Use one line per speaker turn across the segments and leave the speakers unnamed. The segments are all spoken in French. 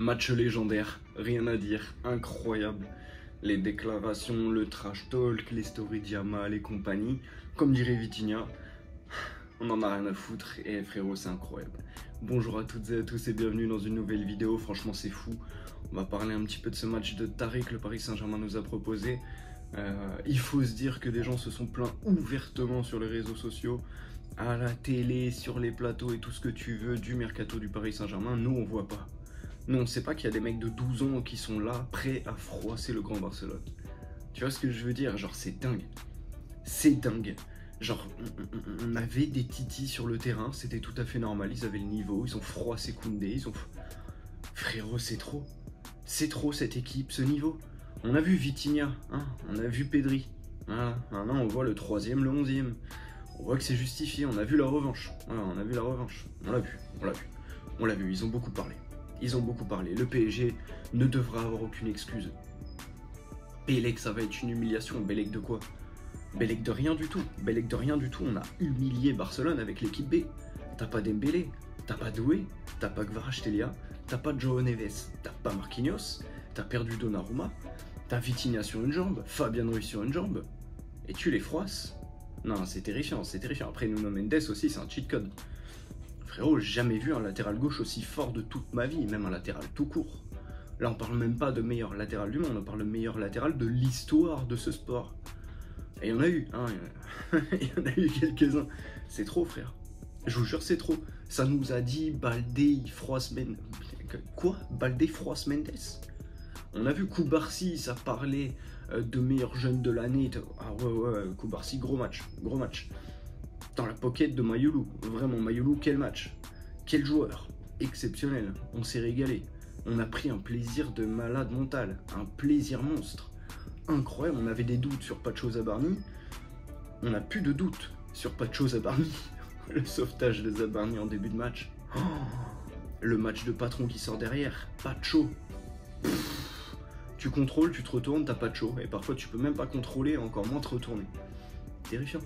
Match légendaire, rien à dire, incroyable. Les déclarations, le trash talk, les stories d'Yamal et compagnie, comme dirait Vitinha, on en a rien à foutre et frérot c'est incroyable. Bonjour à toutes et à tous et bienvenue dans une nouvelle vidéo, franchement c'est fou. On va parler un petit peu de ce match de Tarek, le Paris Saint-Germain nous a proposé. Il faut se dire que des gens se sont plaints ouvertement sur les réseaux sociaux, à la télé, sur les plateaux et tout ce que tu veux du mercato du Paris Saint-Germain. Nous on voit pas. Nous on sait pas qu'il y a des mecs de 12 ans qui sont là, prêts à froisser le Grand Barcelone. Tu vois ce que je veux dire? Genre c'est dingue. C'est dingue. Genre on avait des titis sur le terrain, c'était tout à fait normal, ils avaient le niveau, ils ont froissé Koundé, ils ont... Frérot c'est trop. C'est trop cette équipe, ce niveau. On a vu Vitinha, hein, on a vu Pedri. Voilà. Maintenant on voit le 3e, le 11e. On voit que c'est justifié, on a vu la revanche. Voilà, on a vu la revanche. On l'a vu, on l'a vu. On l'a vu, ils ont beaucoup parlé. Ils ont beaucoup parlé. Le PSG ne devra avoir aucune excuse. Bellec, ça va être une humiliation. Bellec de quoi? Bellec de rien du tout. Bellec de rien du tout. On a humilié Barcelone avec l'équipe B. T'as pas Dembélé, t'as pas Doué, t'as pas Kvaratskhelia, t'as pas João Neves, t'as pas Marquinhos, t'as perdu Donnarumma, t'as Vitinha sur une jambe, Fabian Ruiz sur une jambe, et tu les froisses. Non, c'est terrifiant, c'est terrifiant. Après, Nuno Mendes aussi, c'est un cheat code. Frérot, j'ai jamais vu un latéral gauche aussi fort de toute ma vie, même un latéral tout court. Là, on parle même pas de meilleur latéral du monde, on parle de meilleur latéral de l'histoire de ce sport. Et il y en a eu, hein, il y en a eu quelques-uns. C'est trop, frère. Je vous jure, c'est trop. Ça nous a dit Baldé, froisse Mendes. Quoi? Baldé, froisse Mendes? On a vu Koubarsi, ça parlait de meilleur jeune de l'année. Ah ouais, Koubarsi, gros match, gros match. Dans la pocket de Mayulu, vraiment Mayulu, quel match, quel joueur, exceptionnel, on s'est régalé, on a pris un plaisir de malade mental, un plaisir monstre, incroyable. On avait des doutes sur Pacho Zabarni, on n'a plus de doutes sur Pacho Zabarni, le sauvetage de Zabarni en début de match, oh, le match de patron qui sort derrière, Pacho, tu contrôles, tu te retournes, t'as Pacho, et parfois tu peux même pas contrôler, encore moins te retourner, terrifiant.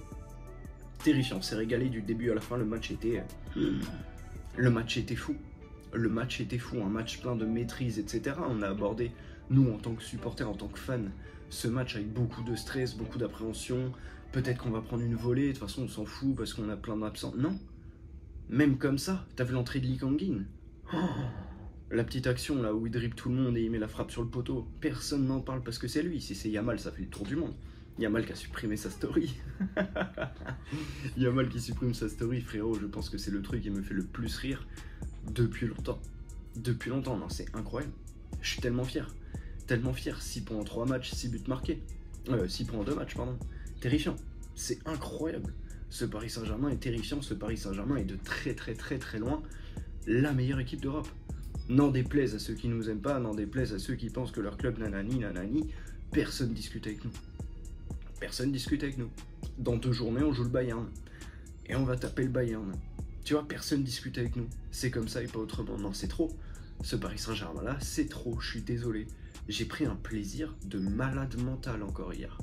Terrifiant, on s'est régalé du début à la fin, le match était fou. Le match était fou, un match plein de maîtrise, etc. On a abordé, nous en tant que supporters, en tant que fans, ce match avec beaucoup de stress, beaucoup d'appréhension. Peut-être qu'on va prendre une volée, de toute façon on s'en fout parce qu'on a plein d'absents. Non, même comme ça, t'as vu l'entrée de Lee Kang-in, oh, la petite action là où il dribble tout le monde et il met la frappe sur le poteau. Personne n'en parle parce que c'est lui, si c'est Yamal ça fait le tour du monde. Yamal qui a supprimé sa story. Yamal qui supprime sa story, frérot, je pense que c'est le truc qui me fait le plus rire depuis longtemps. Depuis longtemps, non, c'est incroyable. Je suis tellement fier. Tellement fier. 6 points en 3 matchs, 6 buts marqués. 6 points en 2 matchs, pardon. Terrifiant. C'est incroyable. Ce Paris Saint-Germain est terrifiant. Ce Paris Saint-Germain est de très loin la meilleure équipe d'Europe. N'en déplaise à ceux qui nous aiment pas, n'en déplaise à ceux qui pensent que leur club nanani, personne discute avec nous. Personne discute avec nous. Dans 2 journées, on joue le Bayern. Et on va taper le Bayern. Tu vois, personne discute avec nous. C'est comme ça et pas autrement. Non, c'est trop. Ce Paris Saint-Germain là, c'est trop. Je suis désolé. J'ai pris un plaisir de malade mental encore hier.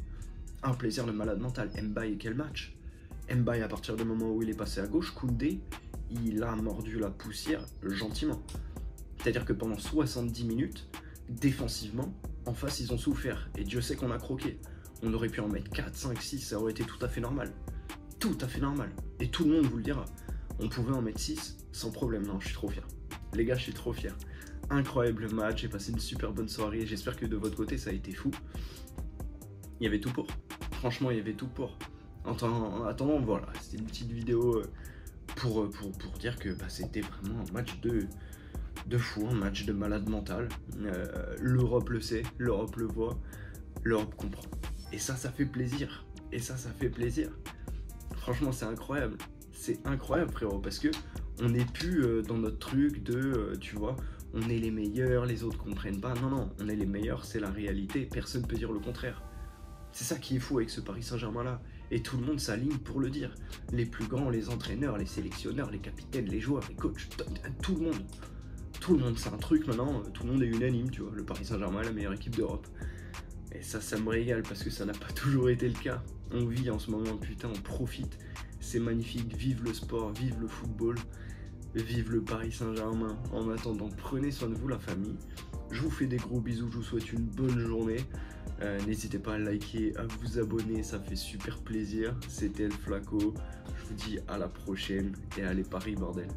Un plaisir de malade mental. Mbaye, quel match? Mbaye, à partir du moment où il est passé à gauche, Koundé, il a mordu la poussière gentiment. C'est-à-dire que pendant 70 minutes, défensivement, en face, ils ont souffert. Et Dieu sait qu'on a croqué. On aurait pu en mettre 4, 5, 6, ça aurait été tout à fait normal. Tout à fait normal. Et tout le monde vous le dira. On pouvait en mettre 6 sans problème. Non, je suis trop fier. Les gars, je suis trop fier. Incroyable match, j'ai passé une super bonne soirée. J'espère que de votre côté, ça a été fou. Il y avait tout pour. Franchement, il y avait tout pour. En attendant, voilà, c'était une petite vidéo pour dire que bah, c'était vraiment un match de fou, un match de malade mental. L'Europe le sait, l'Europe le voit, l'Europe comprend. Et ça fait plaisir. Et ça fait plaisir. Franchement, c'est incroyable. C'est incroyable, frérot, parce que on n'est plus dans notre truc de, tu vois, on est les meilleurs, les autres comprennent pas. Non, on est les meilleurs, c'est la réalité. Personne ne peut dire le contraire. C'est ça qui est fou avec ce Paris Saint-Germain-là. Et tout le monde s'aligne pour le dire. Les plus grands, les entraîneurs, les sélectionneurs, les capitaines, les joueurs, les coachs, tout le monde. Tout le monde, c'est un truc maintenant, tout le monde est unanime, tu vois. Le Paris Saint-Germain est la meilleure équipe d'Europe. Et ça me régale parce que ça n'a pas toujours été le cas. On vit en ce moment, putain, on profite. C'est magnifique, vive le sport, vive le football. Vive le Paris Saint-Germain. En attendant, prenez soin de vous la famille. Je vous fais des gros bisous, je vous souhaite une bonne journée. N'hésitez pas à liker, à vous abonner, ça fait super plaisir. C'était El Flaco, je vous dis à la prochaine et allez Paris bordel.